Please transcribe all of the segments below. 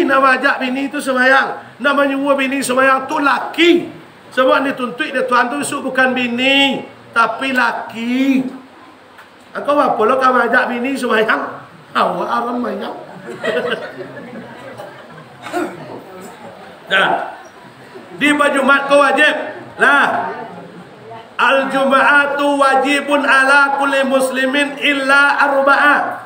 nak ajak bini tu sembahyang, nak menyuruh bini sembahyang tu laki. Sebab dia tuntut dia tuan tu bukan bini, tapi laki. Kau apa lo kau ajak bini sembahyang? Awak aram banyak. Nah, di Jumat kau wajib lah. Al-Jum'atu wajibun ala kulli muslimin illa arba'ah.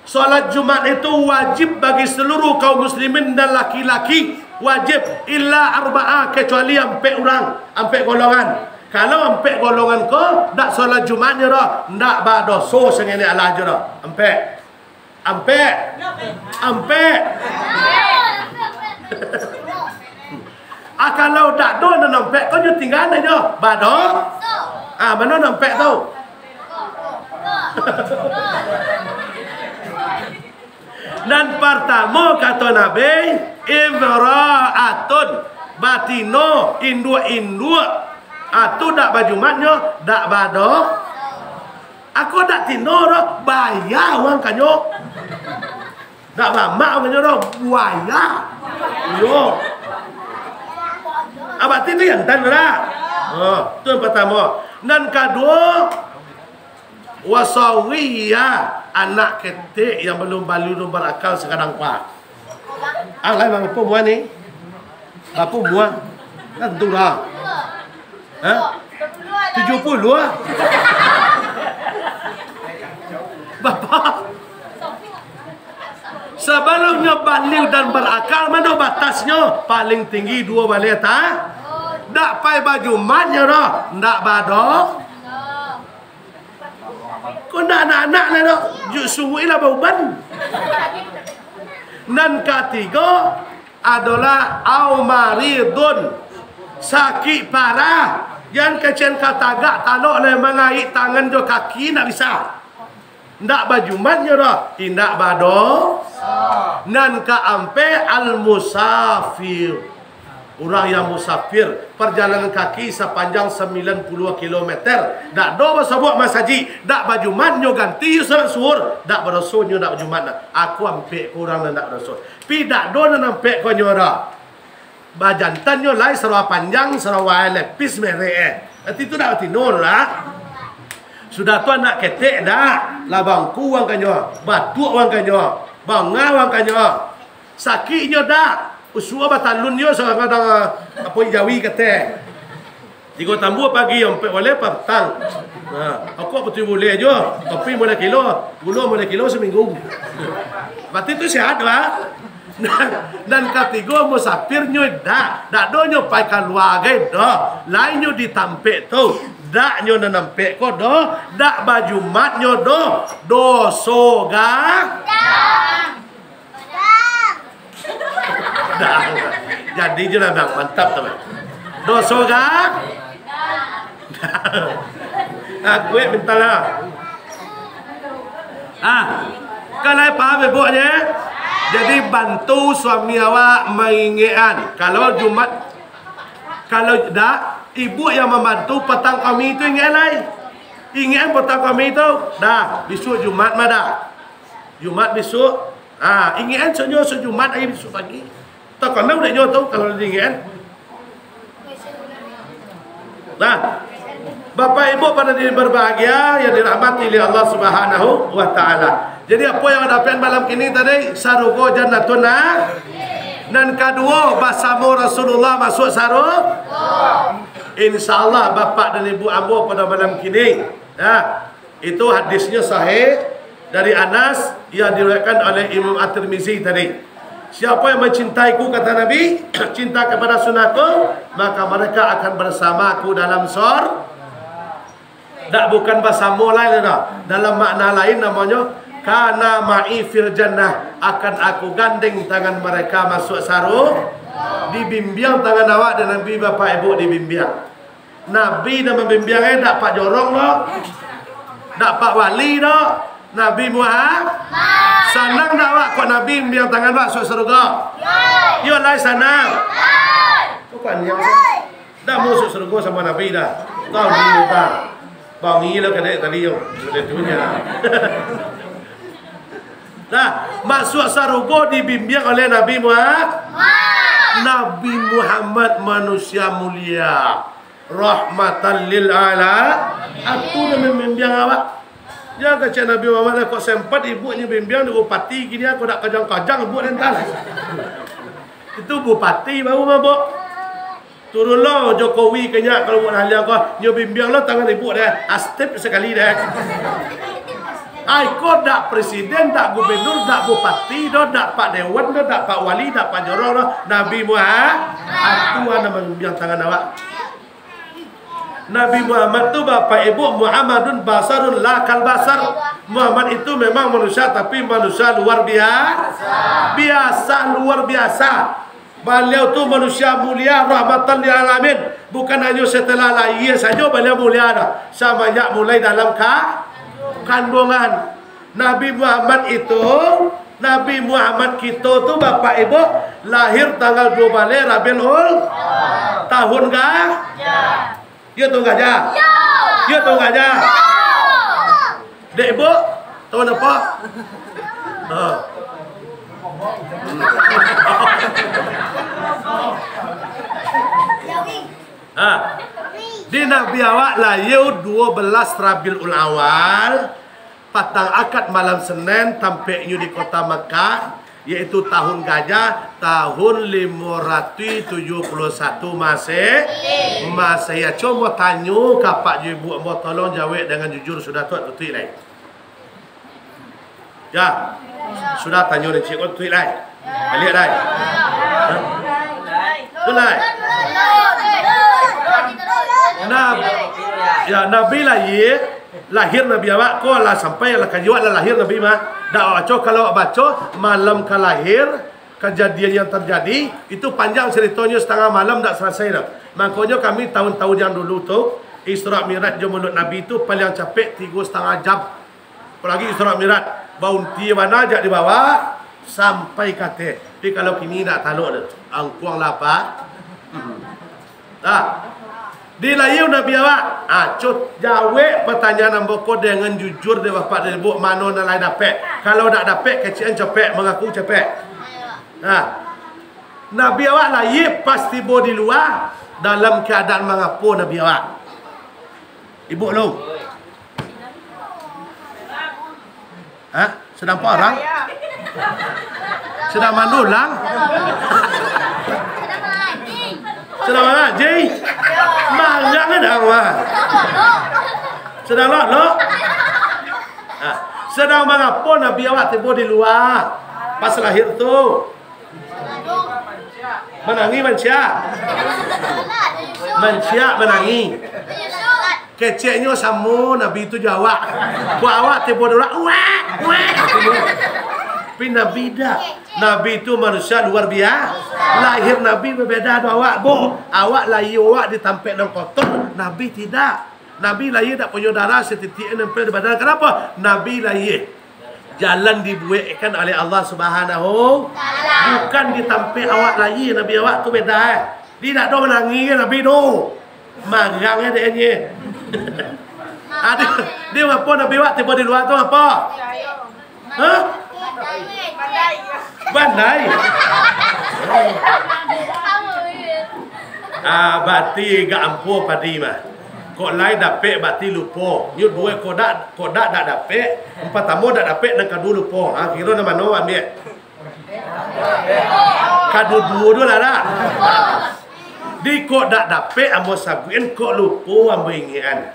Salat Jumat itu wajib bagi seluruh kaum muslimin dan laki-laki, wajib illa arba'ah, kecuali 4 orang, 4 golongan. Kalau 4 golongan ko dak solat Jumatnya dah, ndak ba dosa sengene Allah je dah. 4. Kalau dak do nak nampak kau je tinggal aja. Ba do. Mana nampak tu? Dan pertama kata Nabi, imra'atun batino indua. Tu dak bajumatnya, dak bado. Aku dak tino dah bayar orang kanyo. Dak mamak kanyo dah buaya. Yo. Abati tu yang tan dah. Tu yang pertama. Dan kedua, wasawiyah, anak ketik yang belum berakal sekadang pak. Alai bang apa buat ni? Apa buat? Kan tu dah. 70 lah. Bapak, sebelumnya balik dan berakal, mana batasnya? Paling tinggi 2 balik tak? Tak pai baju matnya dah, tak badok. Kau nak anak-anak lah dah, sungguh lah beban. Dan ketiga adalah aumaridun, sakit parah. Yang kecil katagak talok le mengait tangan jo kaki nak bisa. Ndak bajumatnya dah, tindak bado. Nan kaampe al-musafir. Orang yang musafir perjalanan kaki sepanjang 90 km. Dak do basabuk masaji, dak bajumatnya ganti surat suhur, dak berosonyo dak bajumat. Aku ampe kurang dan dak berosot. Pi dak do nan ampe ko nyora. Bajantannya lai sarwa panjang sarwa lepis mere. Nanti tu dak tinur lah. Sudah tu anak ketek dah. Labangku wang kanyo, batuk wang kanyo, bangga wang kanyo. Sakitnya dah. Usua batalun yo kadang apa jawi ketek. Jika tambu pagi sampai boleh petang. Aku betul boleh je. Tapi boleh kilo, gula boleh kilo seminggu. Berarti tu sihat lah. Dan ketiga musafirnya dak donyo pai keluarga dah. Lainnya ditampek tu. Dak nyo nampek ko dah. Dak baju matnya dah. Doso gak. Dah. Jadi je lah bang, mantap teman. Doso gak. Aku minta lah. Kalau paham ibunya. Jadi bantu suami awak mengingatkan. Kalau Jumat, kalau dah, ibu yang membantu petang kami itu ingat lain. Ingat petang kami itu, dah, besok Jumat mah dah. Jumat besok, ingat senyo Jumat ayo besok pagi. Tak kena udah nyoto kalau diingat. Nah, Bapak Ibu pada diri berbahagia yang dirahmati oleh Allah Subhanahu wa taala. Jadi apa yang hadapan malam kini tadi sarugo jannatun. Dan kedua bersama Rasulullah masuk sarung. Insyaallah Bapak dan Ibu ambo pada malam kini. Itu hadisnya sahih dari Anas yang diriwayatkan oleh Imam At-Tirmizi tadi. Siapa yang mencintaiku kata Nabi, cinta kepada sunnahku, maka mereka akan bersamaku dalam surga. Tak bukan bersama lain dah. Dalam makna lain namanya kana ma'i fil jannah, akan aku gandeng tangan mereka masuk sarung. Dibimbing tangan awak dan Nabi Bapak Ibu dibimbing. Nabi dan membimbingnya tak pak jorong dah. Tak pak wali dah. Nabi Muhammad. Senang tak awak kau Nabi bimbing tangan awak masuk surga? Ya lah senang. Bukan yang dah masuk surga sama Nabi dah. Tahu ni tak? Bang ni lah kena tadi yo. Sudah dunia. Nah, masuk sarugo dibimbing oleh Nabi Muhammad. Nabi Muhammad manusia mulia, rahmatan lil alamin. Atu nama bimbing awak. Ya kata Nabi Muhammad kok sempat ibunya bimbing di bupati gini aku nak kajang-kajang ibu rental. Itu bupati baru mabuk. Turunlah Jokowi kenya kalau buat hal yang kau nyo bimbing lo tangan ibu dah. Astep sekali dah. Kau dak presiden, dak gubernur, dak bupati, dak pak dewan, dak pak wali, dak pak jorong, Nabi Muhammad. Aku nama bimbing tangan awak. Nabi Muhammad tu bapak ibu Muhammadun basarun la kal basar. Muhammad itu memang manusia tapi manusia luar biasa. Biasa luar biasa. Beliau tu manusia mulia rahmatan lil alamin. Bukan hanya setelah lahir saja beliau mulia dah. Semenjak mulai dalam kandungan. Nabi Muhammad itu, Nabi Muhammad kita tu bapak ibu lahir tanggal 12 Rabiul Awal tahun gak? Ya tahu gak ya? Ya tahu gak ya? Dek ibu tahun apa? Di Nabi awak lahir 12 Rabiul Awal patang akad malam Senin tampaknya di kota Mekah, yaitu tahun gajah tahun 571 Masehi. Ya coba tanya kapak ibu mau tolong jawab dengan jujur sudah tuat betul lain. Ya. Sudah tanya ni cikgu tu lain. Balik lain. Tu lain. Nabi lahir Nabi awak ko lah sampai lah kajiwat lah lahir Nabi mah. Dak baca kalau baca malam ke lahir kejadian yang terjadi itu panjang ceritanya setengah malam dak selesai dah. Makanya kami tahun-tahun yang dulu tu Isra Mi'raj je mulut Nabi tu paling capek 3,5 jam. Apalagi Isra Mi'raj baunti mana ajak dibawa sampai kate. Tapi kalau kini dak taluk dah. Angkuang lapa. Di layu Nabi awak, cut jawab pertanyaan amboko dengan jujur de bapak de ibu mana nak lai dapat. Kalau dak dapat kecian capek mengaku capek. Nabi awak layu pas tiba di luar dalam keadaan mengapo Nabi awak. Ibu lu. Sedang apa orang? Sedang mandulang? Sedang mana? Ji? Mangang kan awak? Sedang lo? Sedang mengapa Nabi awak tiba di luar pas lahir tu? Menangi mancia? Mancia menangi. Keceknya sama Nabi itu jawab. Buat awak tiba di luar. Wah. Tapi Nabi dah. Nabi itu manusia luar biasa. Lahir Nabi berbeza dengan awak. Awak lahir awak ditampik dalam kotor. Nabi tidak. Nabi lahir tak punya darah setitik nempel di badan. Kenapa? Nabi lahir jalan dibuatkan oleh Allah Subhanahu. Bukan ditampik awak lahir. Nabi awak tu beda. Dia tak ada menangis Nabi tu. Marangnya dia ni. Dia apa Nabi awak tiba di luar tu apa? Bandai. Bati gak ampuh padi mah. Kok lain dapat bati lupa. Nyut dua kodak dak dapat. Empat tamu dak dapat dan kadu lupa. Kira nama no ambil. Kadu dua tu lah dah. Di kok dak dapat amo sabuin kok lupa amo ingian.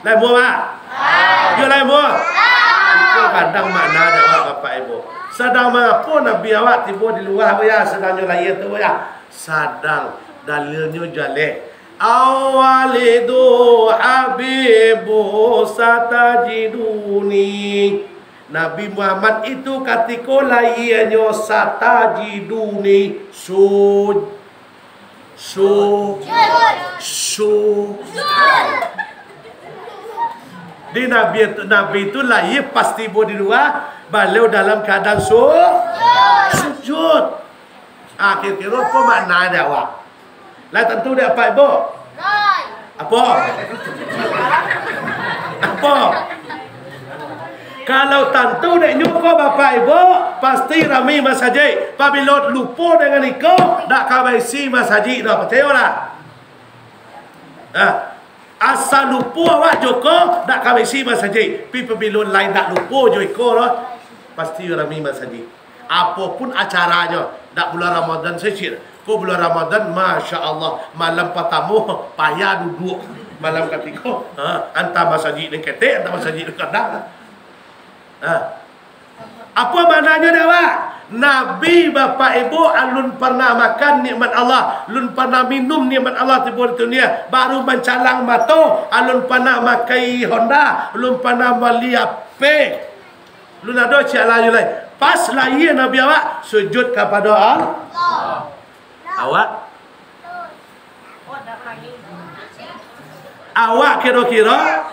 Lai mua mak? Yo lai mua. Itu kadang makna jawab bapak ibu. Sedang mengapa Nabi awak tiba di luar ya sedangnya lahir tu ya. Sedang dalilnya jale. Awalidu habibu satajiduni. Nabi Muhammad itu ketika lahirnya satajiduni di Nabi itu lahir pasti tiba di luar beliau dalam keadaan sujud. Kira-kira apa makna dia awak? Lah tentu dia apa ibu? Apa? Kalau tentu dek nyuko bapak ibu pasti rami masjid. Apabila lupa dengan iko dak kawaisi masjid dah percaya lah. Asal lupa awak joko dak kawaisi masjid. Pi apabila lain dak lupa jo iko lah pasti rami masjid. Apapun acaranya dak bulan Ramadan sejir. Ko bulan Ramadan masya Allah malam pertama payah duduk. Malam ketiga antara masjid dan ketek antara masjid dan kadang. Apa maknanya dah Pak? Nabi bapak ibu alun pernah makan nikmat Allah, alun pernah minum nikmat Allah di dunia, baru mencalang mata, alun pernah makai Honda, alun pernah beli AP, alun ada cik lain lain. Pas lahir Nabi awak sujud kepada Allah. Awak kira-kira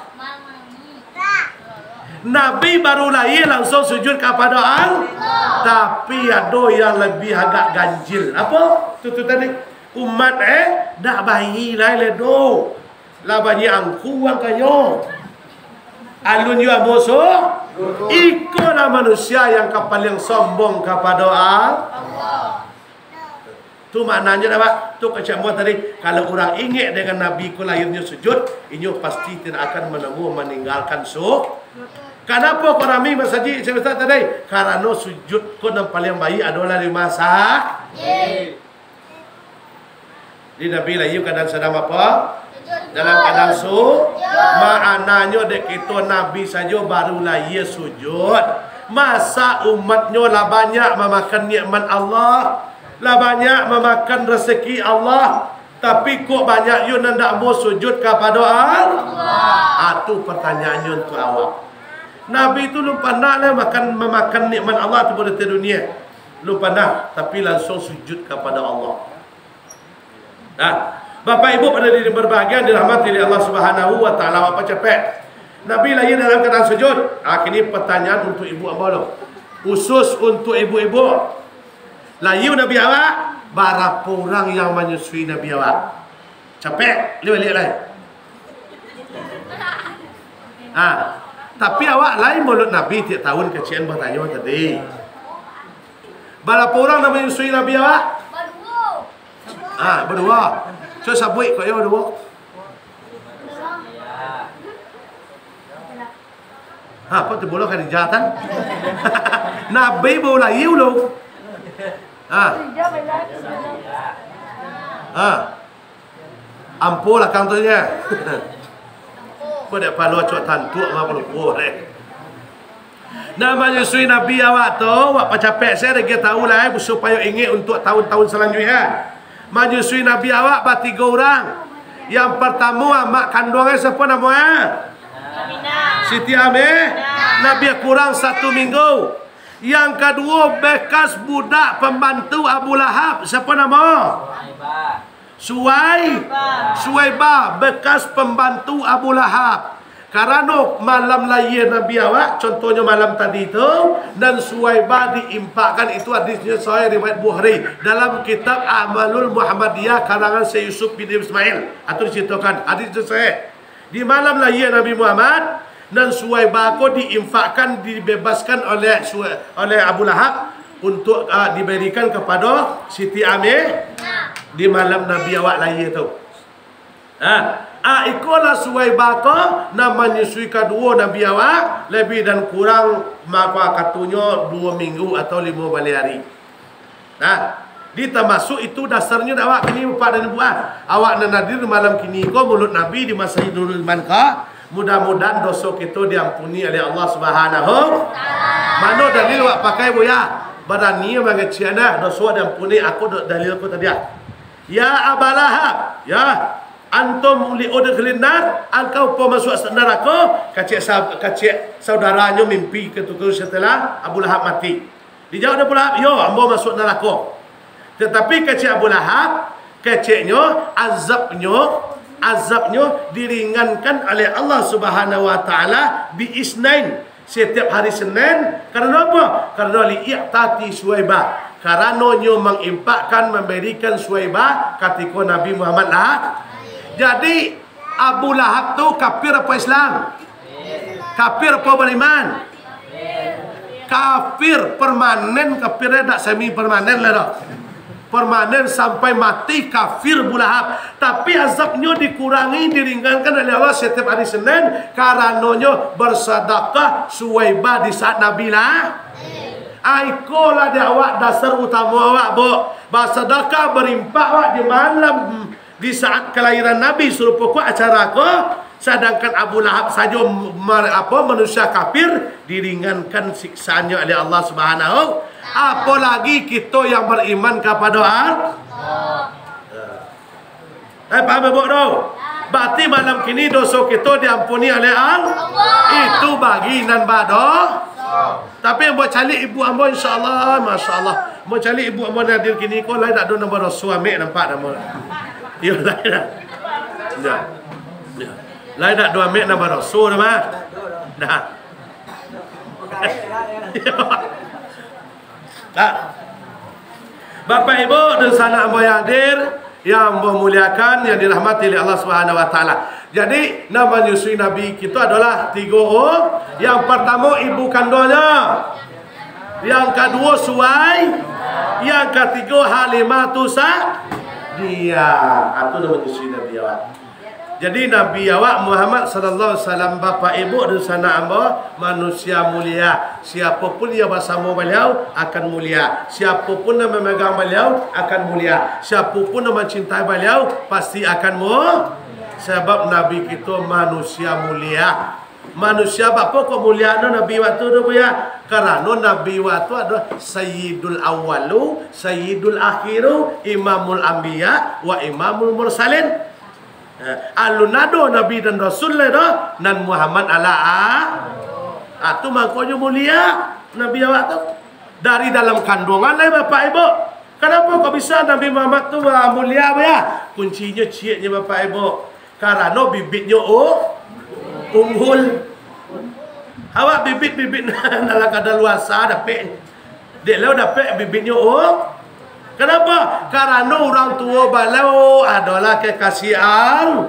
Nabi baru lahir langsung sujud kepada Allah. Tapi ada yang lebih agak ganjil. Apa? Itu tadi. Umat dah bayi lah ledo. Lah banyak angku ang kayo. Alun yu amoso. Ikolah manusia yang paling sombong kepada Allah. Tu maknanya dah Pak. Tu kecamatan tadi. Kalau orang ingat dengan Nabi ku lahirnya sujud, ini pasti tidak akan meninggalkan Kenapa kau rami masjid cerita tadi? Karena sujud kau yang paling baik adalah di masa. Di Nabi lahir kadang sedang apa? Dalam kadang maknanya dek itu Nabi saja baru lahir sujud. Masa umatnya lah banyak memakan nikmat Allah, lah banyak memakan rezeki Allah, tapi kok banyak you nak mau sujud kepada Allah? Itu pertanyaannya untuk awak. Nabi itu lu pernah lah memakan nikmat Allah kepada dunia. Lu pernah, tapi langsung sujud kepada Allah. Bapak ibu pada diri berbahagia dirahmati oleh Allah Subhanahu wa taala. Apa cepet? Nabi lahir dalam keadaan sujud. Kini pertanyaan untuk ibu abang. Khusus untuk ibu-ibu. Lahir Nabi awak, berapa orang yang menyusui Nabi awak? Cepet, lihat lain. Tapi awak lain mulut Nabi tiap tahun kecian bertanya tadi. Berapa orang nak menyusui Nabi awak? Berdua. So sabui kau yang berdua. Apa tu bola kan dijatan? Nabi baru lahir lu. Ampulah kantornya. Kau dah palu cok tantuk ngapa lupa deh. Namanya sui Nabi awak tu, awak pacapek saya dah tahu lah supaya ingat untuk tahun-tahun selanjutnya. Menyusui Nabi awak ber 3 orang. Yang pertama mak kandungnya siapa namanya? Siti Amir. Nabi kurang 1 minggu. Yang kedua bekas budak pembantu Abu Lahab, siapa nama? Suwaibah, bekas pembantu Abu Lahab. Karena malam lahir Nabi awak, contohnya malam tadi itu, dan Suwaibah diimpakkan, itu hadisnya sahih riwayat Bukhari dalam kitab Amalul Muhammadiyah karangan Syekh Yusuf bin Ismail. Atau diceritakan hadis itu sahih. Di malam lahir Nabi Muhammad, dan Suwaibah ko diinfakkan, dibebaskan oleh Abu Lahab untuk diberikan kepada Siti Amir di malam Nabi awak lahir tu. Ikolah Suwaibah ko namanya sui kedua Nabi awak lebih dan kurang maka katunya 2 minggu atau 5 hari. Termasuk itu dasarnya awak kini Pak dan Ibu awak nak nadir malam kini ko mulut Nabi di masa Idul Iman ka. Mudah-mudahan dosa kita diampuni oleh Allah Subhanahu. Mana dalil awak pakai bu ya? Berani mengeciana dosa diampuni aku dalil aku tadi. Ya Abu Lahab, ya antum li udkhilin nar, engkau masuk neraka. Kacik saudaranya mimpi ketika setelah Abu Lahab mati. Dijawab Abu Lahab, yo ambo masuk neraka. Tetapi kacik Abu Lahab, kaciknya azabnya diringankan oleh Allah Subhanahu wa taala bi isnain, setiap hari Senin. Karena apa? Karena li'tati Suwaibah. Karena nyo mengimpakkan, memberikan Suwaibah ketika Nabi Muhammad lah. Jadi Abu Lahab tu kafir apa Islam? Kafir apa beriman? Kafir permanen, kafirnya tak semi permanen lah dah. Permanen sampai mati kafir Abu Lahab. Tapi azabnya dikurangi, diringankan oleh Allah setiap hari Senin karenanya bersedekah Suwaibah di saat Nabi lah. Ikolah dia awak dasar utama awak, bo. Bersedekah berimpak awak di malam di saat kelahiran Nabi suruh pokok acara ko. Sedangkan Abu Lahab saja manusia kafir diringankan siksaannya oleh Allah Subhanahu. Apalagi kita yang beriman kepada Allah. Paham ibu tu? Berarti malam kini dosa kita diampuni oleh Allah. Itu bagi nan bado. Tapi yang buat calik ibu ambo insya-Allah, masya-Allah. Mau calik ibu ambo hadir kini ko lain tak ada nombor suami nampak nama. Ya lain dah. Ya. Ya. Lain tak 2 mek nombor rasul dah. Dah. Tak. Bapak Ibu dan sanak ambo yang hadir, yang memuliakan, yang dirahmati oleh Allah Subhanahu wa taala. Jadi nama nyusui Nabi kita adalah 3 orang. Yang pertama ibu kandungnya. Yang kedua Suwai. Yang ketiga Halimatu Sa'diyah. Itu nama nyusui Nabi awak. Jadi Nabi awak Muhammad sallallahu alaihi wasallam, bapak ibu dan sanak hamba manusia mulia. Siapapun yang bersama beliau akan mulia. Siapapun yang memegang beliau akan mulia. Siapapun yang mencintai beliau pasti akan sebab Nabi kita manusia mulia. Manusia apa kemuliaan Nabi waktu tu ya? Karena Nabi waktu adalah Sayyidul Awalu, Sayyidul Akhiru, Imamul Anbiya wa Imamul Mursalin. Alunado Nabi dan Rasul lah nan Muhammad Allah. Itu makanya mulia Nabi awak tu. Dari dalam kandungan lah bapak ibu. Kenapa kok bisa Nabi Muhammad tu mulia ya? Kuncinya cieknya bapak ibu. Karena bibitnya unggul. Awak bibit-bibit dalam kadaluarsa dapat. Dek leo dapat bibitnya Kenapa? Karena orang tua balau adalah kekasihan.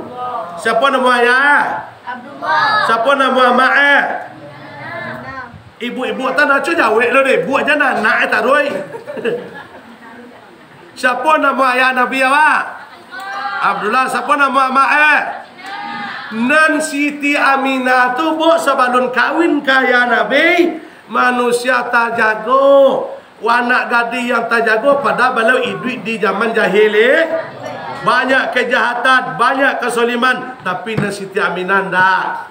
Siapa nama ayah? Abdullah. Siapa nama mak? Ibu-ibu tak nak jawab lo deh. Buat je nak taroi. Siapa nama ayah Nabi awak? Abdullah. Siapa nama mak? Nan Siti Aminah tu bu sebelum kawin kaya Nabi manusia tak jago. Anak gadis yang tak jago pada balau hidup di zaman jahil. Banyak kejahatan, banyak kesoliman, tapi nan Siti Aminah dah.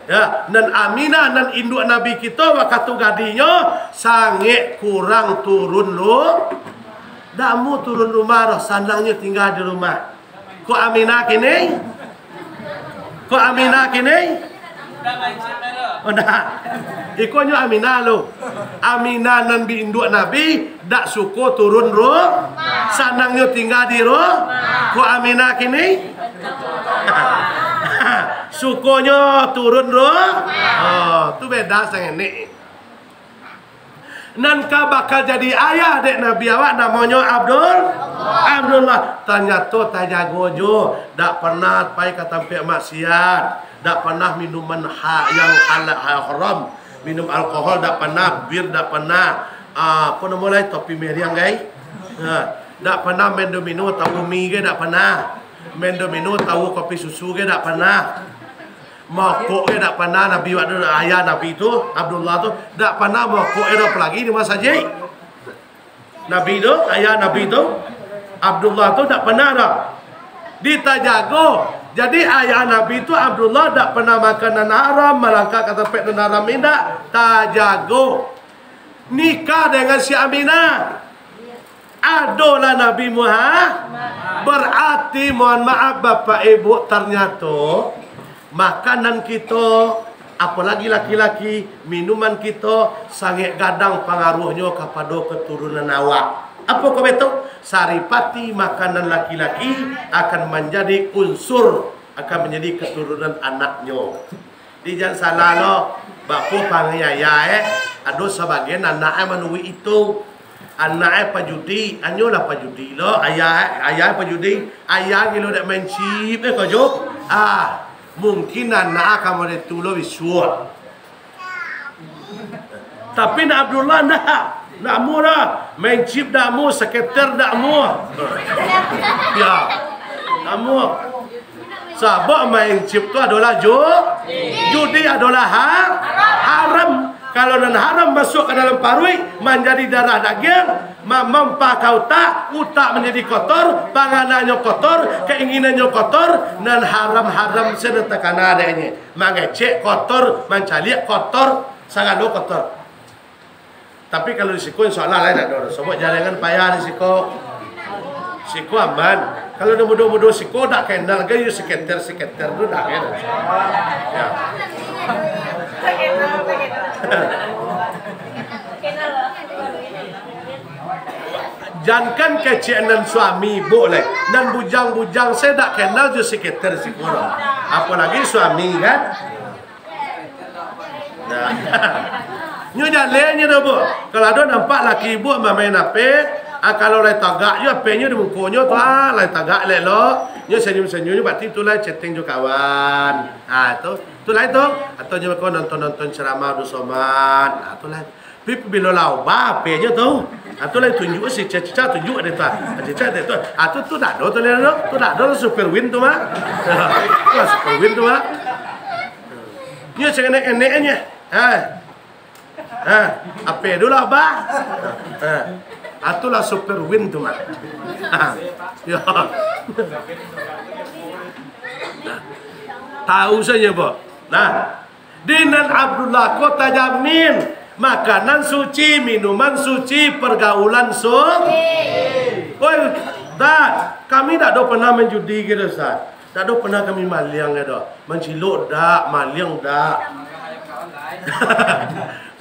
Ya, nan Aminah nan induk Nabi kita waktu gadisnya sangat kurang turun lo. Dak mu turun rumah, sanangnya tinggal di rumah. Kok Aminah kini? Kok Aminah kini? Oh dah. Ikonyo Aminah lo. Aminah nan induk Nabi dak suko turun ro. Sanangnya tinggal di ro. Kok Aminah kini? Sukonya turun ro. Oh, tu beda sangat ni. Nan ka bakal jadi ayah dek Nabi awak namanya Abdullah. Ternyata tak jago jo, dak pernah pai ke tempat maksiat, dak pernah minuman yang haram, minum alkohol dak pernah, bir dak pernah, apa nama lain topi meriang guys. Dak pernah mendo-mendo tahu mie ke dak pernah. Mendo-mendo tahu kopi susu ke dak pernah. Mokok dak pernah. Nabi waktu ayah Nabi itu Abdullah tu dak pernah mokok apalagi di masa je. Nabi tu ayah Nabi tu Abdullah tu dak pernah dah. Ditajago. Jadi ayah Nabi tu Abdullah dak pernah makan haram, melangkah kata pek haram indak tajago. Nikah dengan si Aminah. Adalah Nabi Muhammad. Berarti mohon maaf bapak ibu ternyata makanan kita, apalagi laki-laki, minuman kita sangat gadang pengaruhnya kepada keturunan awak. Apa kau betul? Saripati makanan laki-laki akan menjadi unsur, akan menjadi keturunan anaknya. Di jangan salah lo, bapa panggaya ada sebagian anaknya menui itu. Anaknya pajudi, anyolah pajudi lo, ayah pajudi, ayah gilo dak main chip kau jo. Mungkin anak kamu itu lo visual. Tapi nak Abdullah nak mu dah. Main chip dah mu, sekretar dah mu. Ya. Nak mu. Sebab main chip tu adalah judi adalah haram. Kalau dan haram masuk ke dalam parui, menjadi darah daging, mempah kau utak menjadi kotor, panganannya kotor, keinginannya kotor, dan haram-haram sedetakan adanya. Mengecek kotor, mencaliak kotor, sangat kotor. Tapi kalau risiko insyaAllah lain tak ada. Sebab jangan payah risiko. Risiko aman. Kalau dia mudah-mudah risiko, tak kenal ke, you seketer tu tak kenal. Ya. Jangan kecianan suami boleh. Dan bujang-bujang saya tak kenal je seketer si kurang. Apalagi suami kan. Nah. Nyo jalannya dah bu. Kalau ada nampak laki ibu main apa? Kalau lai tagak je apanya di mukanya tu lai tagak le lo. Nyo senyum-senyum berarti tu lai chatting jo kawan. Tu lai tu atau nyo kau nonton ceramah du soman. Tu lai. Tapi bila lau ba apanya tu. Tu lai tunjuk si cica tunjuk ada tu. Cica ada tu. Tu dak do tu lai lo. Tu dak do super win tu mah. Super win tu mah. Nyo enek-eneknya. Apa dulu lah ba? Itulah super win tu mah. Ya. Tahu saja bu. Nah, Dinan Abdullah kota jamin makanan suci, minuman suci, pergaulan suci. Oh, dah kami tak ada pernah menjudi gitu Ustaz. Tak ada pernah kami maliang gitu. Menciluk dak, maliang dak.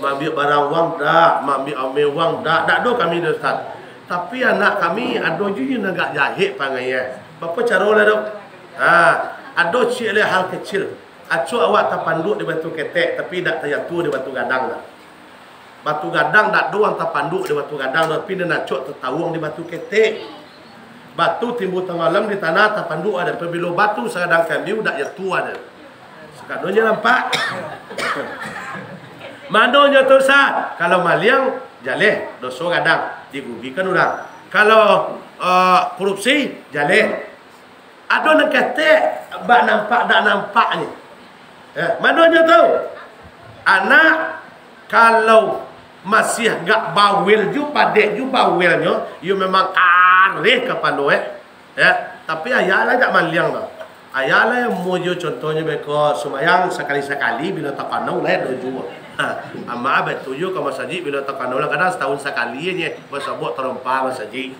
Mambil barang wang dak, mambil ambil wang dak, dak do kami dah Ustaz. Tapi anak kami ada juga nak jahit panggilnya. Bapa cara lah dok. Ada cik le hal kecil. Acu awak tapanduk di batu ketek tapi dak terjatuh di batu gadang dah. Batu gadang dak doang tapanduk di batu gadang tapi dia nak cok tertawung di batu ketek. Batu timbul tengah malam di tanah tapanduk ada. Apabila batu sedang kambing dak jatuh ada. Sekadonya nampak. Mandonya tu Ustaz. Kalau maliang jaleh dosa gadang digugikan orang. Kalau korupsi jaleh. Ada nak kata bak nampak tak nampak ni. Mandonya tu. Anak kalau masih gak bawil ju padek ju bawilnya, you memang kareh kepala tapi ayah lah tak maliang dah. Ayah lah yang muju contohnya mereka semayang sekali-sekali bila tak pandang lah doju. Ama abad tujuh ke masjid bila tak pandang lah kadang setahun sekali je bersabuk terempah masjid.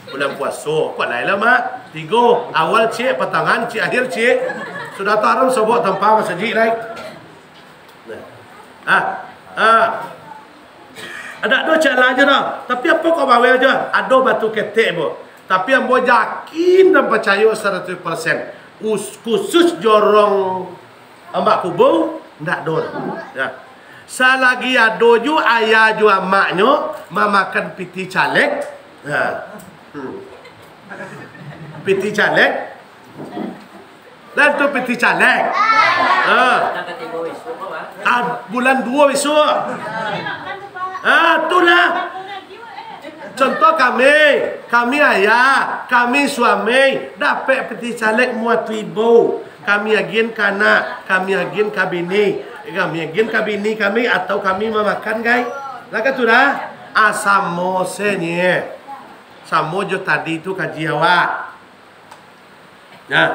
Bulan puasa kuat lain lah mak. 3 awal cik pertengahan cik akhir cik. Sudah tak haram sabuk tanpa masjid lain. Ada dua cara aja dah. Tapi apa kau bawa aja? Ada batu ketek bu. Tapi yang boleh yakin dan percaya 100%. Khusus jorong ambak kubur ndak do. Ya. Selagi ada ju ayah ju amaknya memakan piti caleg. Piti caleg. Dan tu piti caleg. Bulan 2 besok. Itulah. Contoh kami ayah, kami suami dapat peti caleg muat ribu. Kami agin kanak, kami agin kabini, kami agin kabini kami atau kami memakan guys. Laka tu dah. Samo senye. Samo jo tadi tu kaji awak. Nah.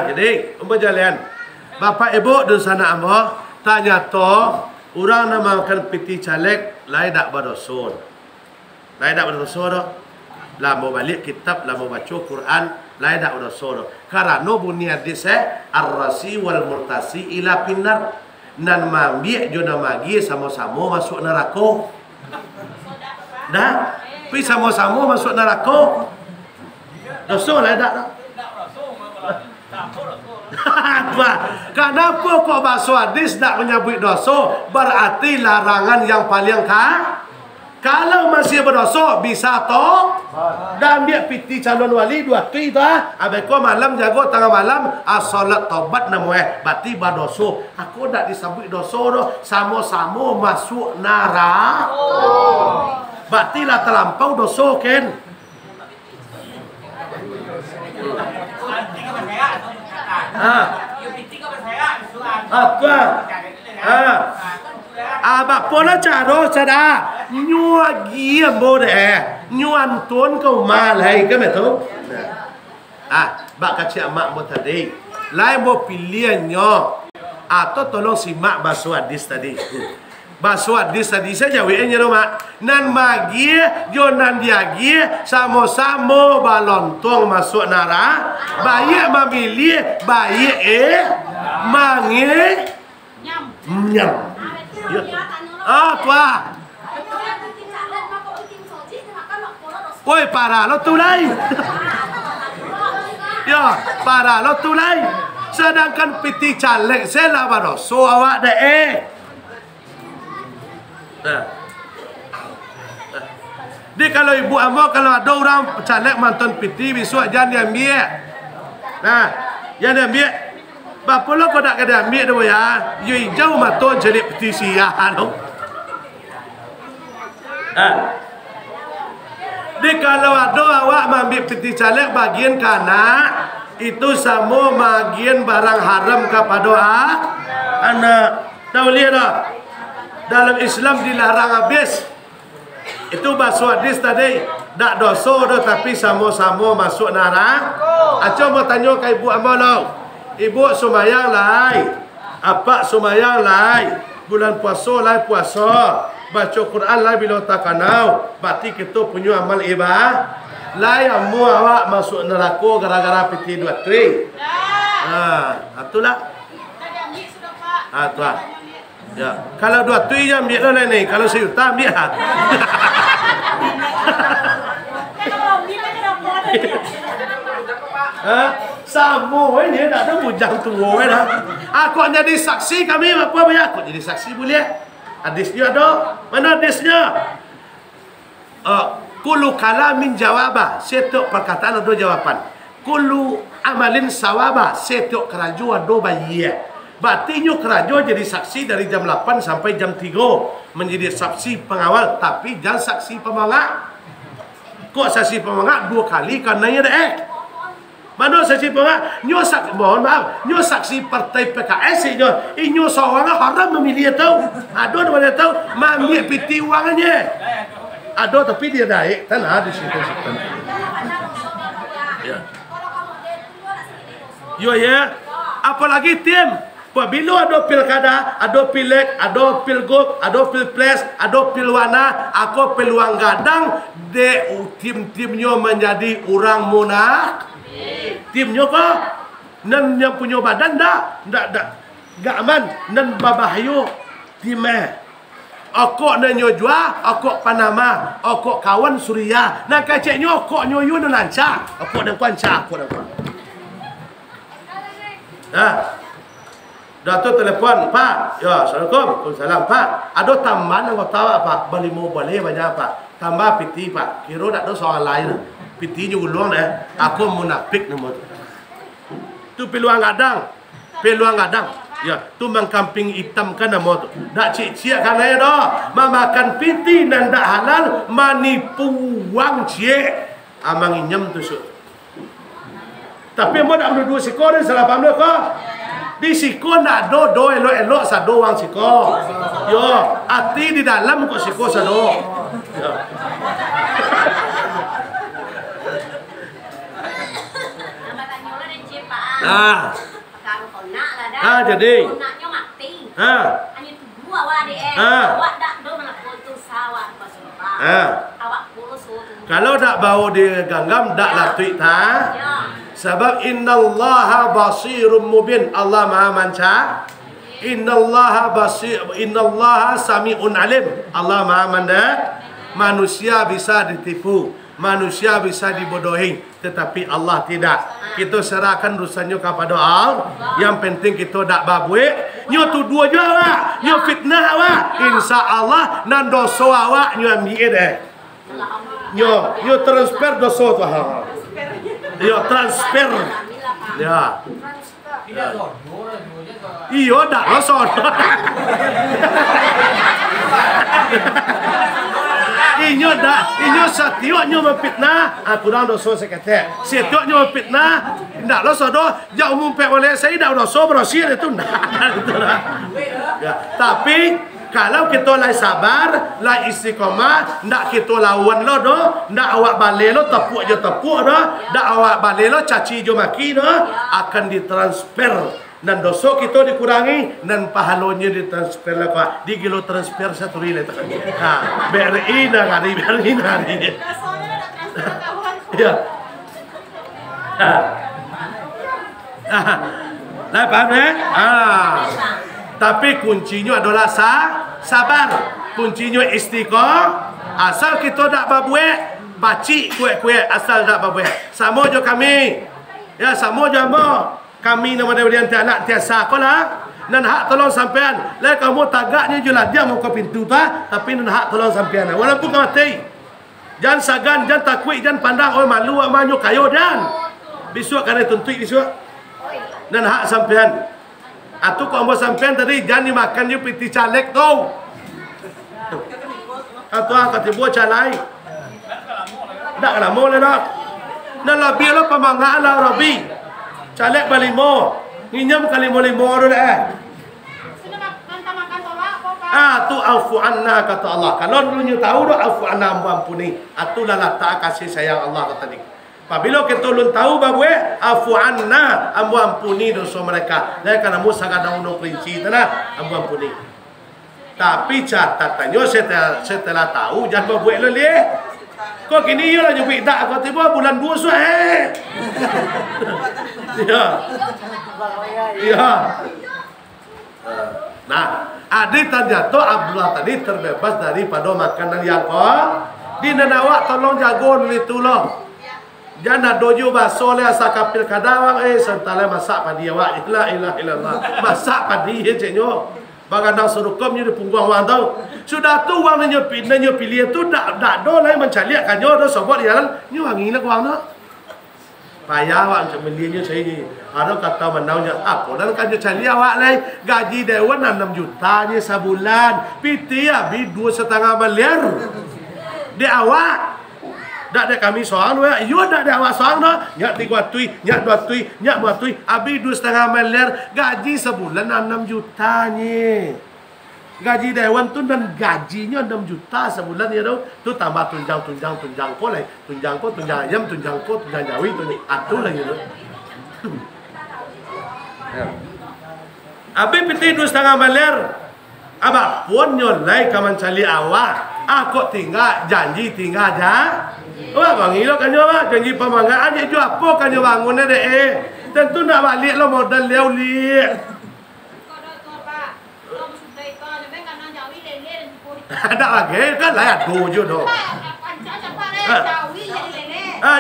Jadi berjalan. Bapak ibu di sana ambo tanya to orang nak makan piti caleg lain tak berdosa. Lain tak berdosa dah. Lah mau balik kitab, lah mau baca Quran, lain tak berdosa dah. Karena bunyi hadis ar-rasi wal murtasi ila pinnar. Nan mambik jo na magi sama-sama masuk neraka. Dah, pi sama-sama masuk neraka. Dosa lain tak dah. Kenapa kok bahasa hadis tak menyebut dosa? Berarti larangan yang paling Kalau masih berdosa bisa toh dan dia piti calon wali 2 tu dah. Abeko malam jago tengah malam solat taubat namanya. Berarti berdosa. Aku dak disebut dosa doh. Sama-sama masuk neraka. Berarti lah terlampau dosa kan. Bapaknya caro sada nyua gia bode nyuan tuan kau malai kan betul. Bak kacik mak mo tadi, lain mo pilihannya atau tolong simak bahasa hadis tadi. Bahasa hadis tadi saja WN-nya mak. Nan magi jo nan diagi sama-sama balontong masuk neraka. Bayi memilih bayi mangi nyam. Tua. Oi para lo tulai. Ya, para lo tulai. Sedangkan piti caleg saya lah baru. So awak deh. Dia kalau ibu amo kalau ada orang caleg mantan piti besok jangan diambil. Nah, jangan diambil. Bapa lo kau nak kena ambil tu ya. Yui jauh maton jadi piti siapa tu. Dia kalau ada awak ambil piti caleg bagian kanan itu sama bagian barang haram kepada anak. Tahu lihat tak? Dalam Islam dilarang habis. Itu bahasa hadis tadi. Tak dosa dah tapi sama-sama masuk neraka. Coba tanya ke ibu amal lo. Ibu sumayang lai. Apa sumayang lai. Bulan puasa lai puasa. Baca Quran lai bila tak kenal. Berarti kita punya amal ibadah. Lai amu awak masuk neraka gara-gara piti 2 tri. Itulah. Tuan. Ya, kalau 2 tu yang ambil lah ni. Kalau 1 juta ambil lah. Sama ni tak ada bujang tua dah. Aku jadi saksi kami apa banyak. Aku jadi saksi boleh. Hadisnya ada. Mana hadisnya? Kullu kalamin jawabah. Setiap perkataan ada jawapan. Kullu amalin sawabah. Setiap kerajaan ada bayar. Berarti nyu kerajo jadi saksi dari jam 8 sampai jam 3 menjadi saksi pengawal tapi jangan saksi pemangak. Kok saksi pemangak 2 kali karenanya deh. Mana saksi pemangak? Nyu saksi mohon maaf, nyu saksi partai PKS nyu seorang haram memilih tahu. Ada mana tahu mamik piti uangnya. Ada tapi dia naik tanah di situ. Ya. Yo ya. Apalagi tim apabila ada pilkada, ada pileg, ada pilgub, ada pilpres, ada pilwana, aku peluang gadang de tim-timnya menjadi orang munafik. Timnya kok nan yang punya badan dah gak aman nan babahyo timeh. Aku nan nyojua, aku Panama, aku kawan Suria. Nan kaceknya aku nyoyu nan lancar. Aku dan panca, aku dan Datuk telepon, Pak. Ya, Assalamualaikum. Waalaikumsalam, Pak. Ada tambahan yang kau tahu Pak? Bali mau boleh banyak Pak. Tambah piti Pak. Kira tak ada soal lain. Piti juga luang deh. Aku munafik nama tu. Tu peluang gadang. Peluang gadang. Ya, tu mengkamping hitam kan nama tu. Tak cik-cik kan saya dah. Memakan piti dan tak halal. Manipu wang cik. Amang inyam tu su. Tapi mau tak berdua siko ni salah faham dia kau. Di siko nak do elok-elok sado wang siko. Yo, hati di dalam kok siko sado. Yo. Jadi. Konaknya mati. Hanya dua awak deh. Awak tak do melakukan tu sawah pasal. Awak kurus tu. Kalau tak bau dia ganggam tak latui ta. Sebab innallaha basirum mubin. Allah Maha manca. Innallaha basir, innallaha sami'un alim. Allah Maha manda. Manusia bisa ditipu, manusia bisa dibodohi, tetapi Allah tidak. Kita serahkan urusannya kepada Allah. Yang penting kita tak babuik. Nyo tuduh je awak, nyo fitnah awak. Insya-Allah nan dosa awak nyo ambil deh. Nyo transfer dosa tu ha. Yo transfer. Ya. Iyo dak lo sono. Inyo setiok nyo memfitnah, kurang dosa sekete. Setiok nyo memfitnah, ndak lo sono. Jak umum pek oleh saya dak dosa bersih itu ndak. Ya, tapi kalau kita lai sabar, lai istiqomah, ndak kita lawan lo do, ndak awak balik lo tepuk je tepuk do, ndak awak balik lo caci je maki do, akan ditransfer. Dan dosa kita dikurangi dan pahalanya ditransfer lah kak. Di kilo transfer satu rile tak. Ha, BRI dah kali, BRI dah kali. Ya. Lah paham Tapi kuncinya adalah sabar. Kuncinya istiqomah. Asal kita tak babuek, bacik kuek-kuek asal tak babuek. Sama je kami. Ya, sama je hamba. Kami nama dia anak tiasa kolah. Nan hak tolong sampean. Lah kamu tagaknya je lah dia mau ke pintu ta, tapi nan hak tolong sampean. Walaupun kau mati. Jangan sagan, jangan takut, jangan pandang oh malu amanyo kayo dan. Besok kan tuntui besok. Nan hak sampean. Atu kau mau sampean tadi jangan dimakan je piti caleg tu. Atau angkat ibu calai. Tak lama le nak. Nan lebih lo pemangaan lah Robi. Caleg balimo, nginyam kali limo dulu tu afu anna kata Allah. Kalau dulunya tahu do afu anna ampuni. Atulah letak kasih sayang Allah kata dia. Apabila kita ulun tahu bahawa afu anna ampuni dosa mereka. Dan karena Musa kadang undang perinci tanah ampuni. Tapi catatannya setelah tahu jangan bahawa lo lihat. Kok kini yo lah nyubik tak kau tiba bulan 2 suai. Ya. Ya. Nah, adik terjatuh Abdullah tadi terbebas daripada makanan yang kau. Di nenawak tolong jago itu loh. Jangan dojo baso le asa kapil kadawang sentale masak padi awak. La ilaha illallah. Masak padi ceknyo. Bagandang surukom ni pungguang wang tau. Sudah tu wang nyo pilih tu dak do lai mencaliak kanyo do sobot jalan nyo wangi nak wang tu. Payah wang cemelinya saya ni. Ada kata menaunya apa dan kanyo caliak awak lai gaji dewan 6 juta nya sebulan. Piti abi 2,5 miliar. Di awak dak ada kami soang we, yo dak ada awak soang no. Nyak 3 tui, nyak 2 tui, nyak 4 tui, abi 2,5 miliar, gaji sebulan 6 juta nye. Gaji dewan tu dan gajinya 6 juta sebulan ya do. Tu tambah tunjang ko lai, tunjang ayam, tunjang jawi tu ni. Atu lagi do. Abi piti 2,5 miliar. Aba pun nyolai kaman cali awak. Aku tinggal janji tinggal aja. Wah bang ilo kanyo ba janji pemanggaan je ju apa kanyo bangun deh. Tentu nak balik lo modal leu li. Ada lagi kan lah ado je do.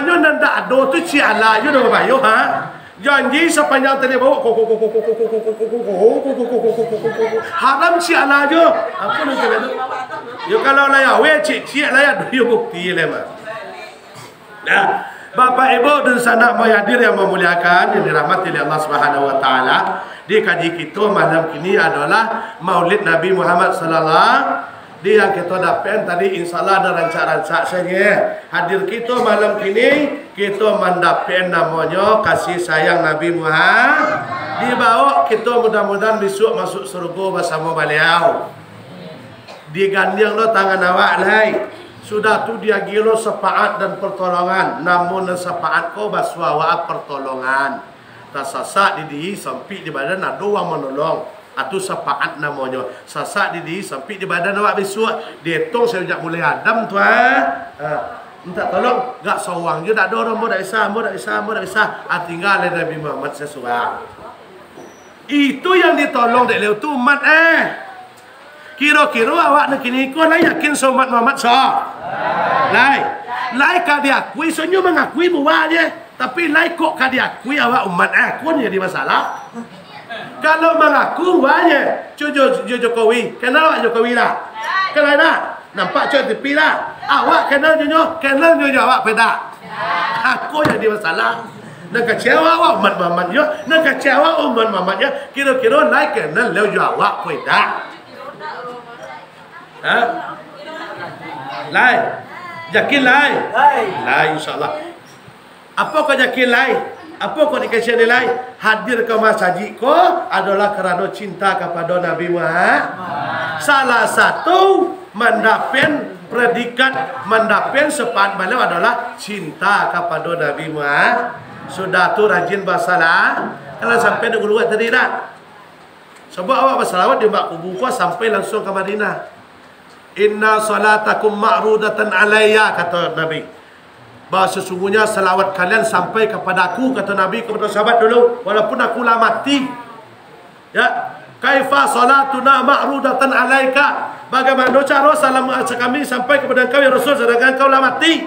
Nyo ndak ado tu ciala je do bayo ha. Janji sepanjang tadi bawa haram ciala je. Apa nak cakap tu? Yo kalau lah ya we cik lah ya yo bukti le mah. Nah, Bapak Ibu dan sanak hadir yang memuliakan yang dirahmati oleh Allah Subhanahu wa taala, di kaji kita malam ini adalah Maulid Nabi Muhammad sallallahu. Di yang kita dapat tadi insyaallah ada rancak-rancak saja. Hadir kita malam ini kita mendapat namanya kasih sayang Nabi Muhammad. Dibawa kita mudah-mudahan besok masuk surga bersama beliau. Digandeng lo tangan awak lai. Sudah tu dia gilo sepaat dan pertolongan. Namun sepaat ko baswawa pertolongan. Tasasak di sampai di badan ada orang menolong. Atau sepaat namanya. Sasak di sampai di badan awak besok. Dia tong sejak mulai Adam tu minta tolong. Gak sawang je tak ada orang mau dak isa. Tinggal Nabi Muhammad sesuai. Itu yang ditolong dek leu tu umat Kira-kira awak nak kini ko lah yakin somat Muhammad sah. Lai. lai ka diakui sonyo mengakui muanya, tapi lai kok ka diakui awak umat aku ni jadi masalah. Kalau mengaku muanya Jokowi, kenal awak Jokowi lah. Kenal nak? Nampak cak tepi lah. Awak kenal nyonya awak pedak. Aku jadi masalah. Nak kecewa awak umat Muhammadnya, nak kecewa umat Muhammadnya. Kira-kira lai kenal nyonya awak pedak. Ha? Lai, yakin lai? Lai insyaAllah. Apa kau yakin lai? Apa kau dikasih nilai? Hadir ke masjid kau adalah kerana cinta kepada Nabi Muhammad. Salah satu mendapat predikat, mendapat sepat beliau adalah cinta kepada Nabi Muhammad. Sudah tu rajin bersalah. Kalau sampai nak keluar tadi tak? Sebab awak bersalawat di mak kubu kau sampai langsung ke Madinah. Inna salatakum ma'rudatan alayya, kata Nabi. Bahawa sesungguhnya salawat kalian sampai kepada aku, kata Nabi kepada sahabat dulu, walaupun aku lah mati. Ya, kaifa salatuna ma'rudatan alaika, bagaimana cara salam kami sampai kepada engkau ya Rasul sedangkan engkau lah mati.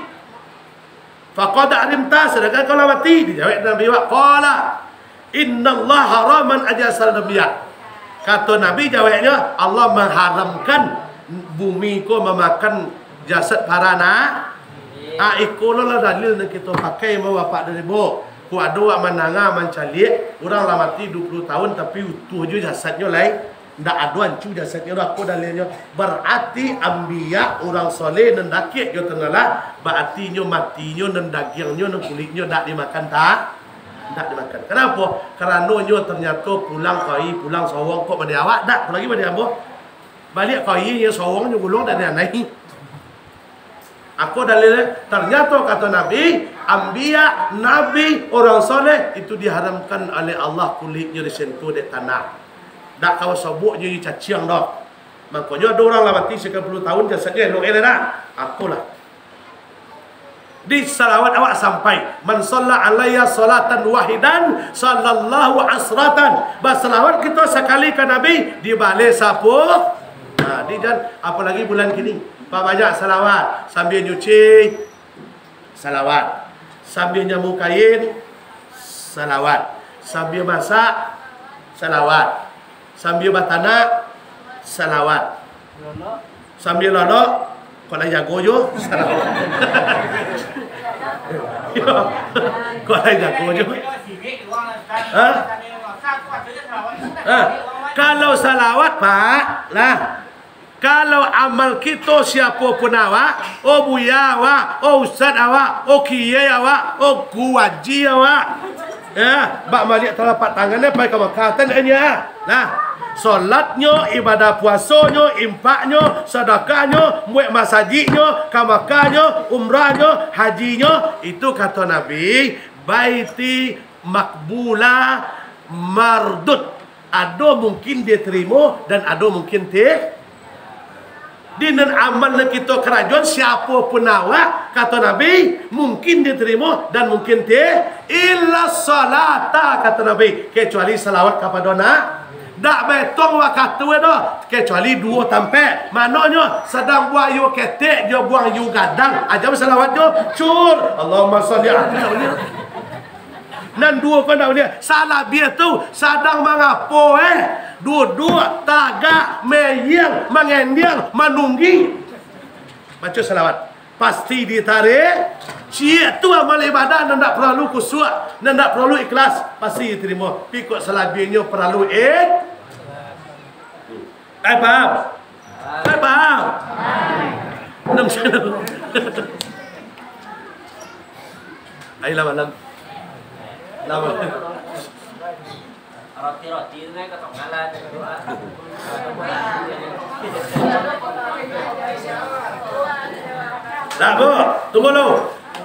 Faqad alimta, sedangkan engkau lah mati. Dijawab Nabi qala innallaha haraman ajasal nabiyya. Kata Nabi jawabnya, Allah mengharamkan bumi ko memakan jasad para nak. Ikolah lah dalil yang kita pakai mau bapak dari bo. Ku ada wak menanga mencalik, orang lah mati 20 tahun tapi utuh je jasadnya lain. Ndak ada ancu jasadnya aku dalilnya. Berarti ambiya orang soleh dan dakik yo tengahlah, berarti nyo matinya dan dagingnya dan kulitnya ndak dimakan tak? Ndak dimakan. Kenapa? Kerana nyo ternyata pulang koi, pulang sawang kok pada awak dak, lagi pada ambo. Balik koi nya sawang nyo gulung dan naik. Aku dalilnya, ternyata kata Nabi, ambiya, Nabi, orang soleh, itu diharamkan oleh Allah kulitnya disentuh di tanah. Tak kau sabuk je caciang dah. Makanya ada orang lah mati 90 tahun jasadnya elok elok dah. Akulah. Di salawat awak sampai, man shalla alayya salatan wahidan sallallahu asratan. Bersalawat kita sekali ke Nabi dibalik sapu. Nah, di dan apalagi bulan kini. Pak banyak salawat, sambil nyuci salawat, sambil nyamu kain salawat, sambil masak salawat, sambil batanak salawat, sambil lolok kalau jago jo salawat. Kalau jago jo. Kalau salawat Pak lah. Kalau amal kita siapa pun awak, oh buya awak, oh ustaz awak, oh kiai awak, oh guaji awak. Ya, bak malik telapak tangannya pai ke Mekah tanya. Nah, solatnya, ibadah puasanya, infaknya, sedekahnya, muat masjidnya, ke Mekahnya, umrahnya, hajinya, itu kata Nabi, baiti makbula mardud. Ada mungkin dia terima dan ada mungkin tidak. Dinan amal kita kerajaan siapa pun awak kata Nabi mungkin diterima dan mungkin tidak. Illa salata kata Nabi, kecuali salawat kepada nak. Tak betong wakat tu dah kecuali dua tampek. Maknanya sedang buang yu ketek dia buang yu gadang. Aja salawat tu cur. Allahumma shalli ala. Dan dua kau nak dia salah dia tu sedang mengapo duduk tagak meyang mengendiang menunggi baca salawat pasti ditarik. Cia tu amal ibadah dan tak perlu khusyuk dan tak perlu ikhlas pasti diterima. Pikuk selebihnya perlu paham? Paham? Ayolah malam. Lama. Roti-roti itu naik ke tonggalan. Dah bu, tunggu lu.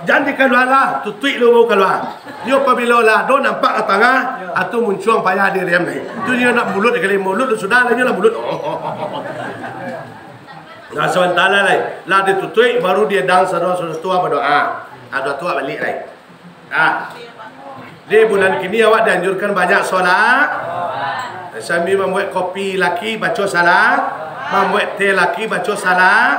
Jangan keluar lah, tutup lu mau keluar. Dia apabila lah, do nampak ke tengah, atau muncul payah dia diam ni. Tu dia nak mulut, kali mulut sudah lah dia lah mulut. Nah sementara lah ditutup, baru dia dang sudah tua berdoa. Ada tua balik lah. Di bulan kini awak dianjurkan banyak solat. Sambil membuat kopi laki baca salat, membuat teh laki baca salat.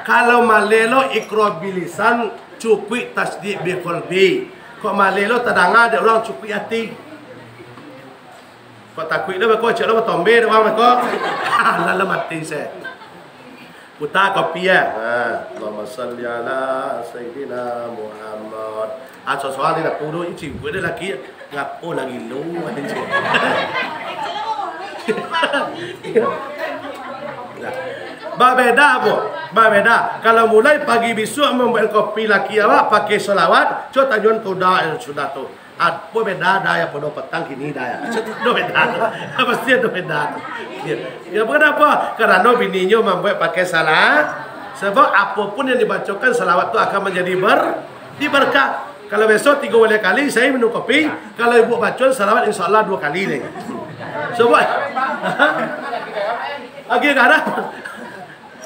Kalau malelo ikrar bilisan cukui tasdik bi qalbi. Kok malelo tadanga ada orang cukui hati. Kok takui dah kok cek dah tombe dah orang kok. Lalu mati saya. Putar kopi ya. Allahumma salli ala sayyidina Muhammad. Soal ni nak turun ini gue dah lagi ngapo lagi lu ada cik. Berbeda bu, berbeda. Kalau mulai pagi besok membuat kopi laki awak pakai selawat, coba tanjuan tu dah sudah tu. Apa beda dah ya pada petang kini dah ya. Sudah beda, pasti ada beda. Ya kenapa? Kerana bininya membuat pakai salat. Sebab apapun yang dibacakan selawat tu akan menjadi berkah. Kalau besok 3 kali saya minum kopi, kalau ibu baca selawat insya-Allah 2 kali ni. Sebab lagi ada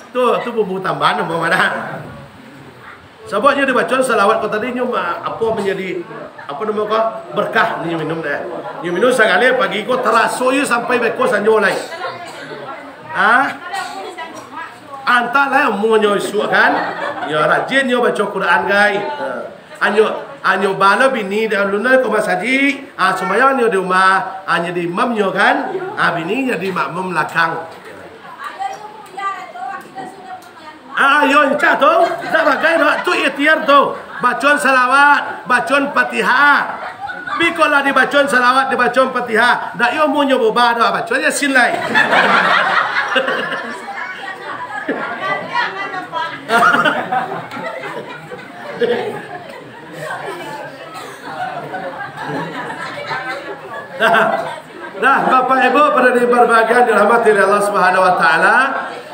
tu bumbu tambahan apa mana? Sebabnya dibaca selawat kau tadi nyuma apa menjadi apa nama kau berkah ni minum dah. Ni minum sekali pagi kau terasa je sampai beko sanjo lai. Antara mu nyo isu kan? Ya rajin nyo baca Quran gai. Anyo bala bini dah luna ko masaji, semaya nyo di rumah, anyo di imam nyo kan, bini nya di makmum belakang. Yo encah tu, tak bagai tu ikhtiar tu. Bacaan salawat, bacaan Fatihah. Bikola di bacaan salawat, di bacaan Fatihah. Dak yo mu nyo boba dah bacaan ya silai. Nah, Bapak Ibu pada di berbahagia dirahmati oleh Allah Subhanahu wa taala.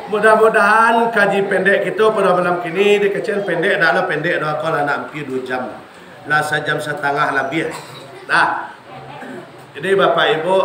Mudah-mudahan kaji pendek kita pada malam kini di kecil pendek dah pendek dah kalau nak hampir 2 jam. Lah 1,5 jam lebih. Nah. Jadi Bapak Ibu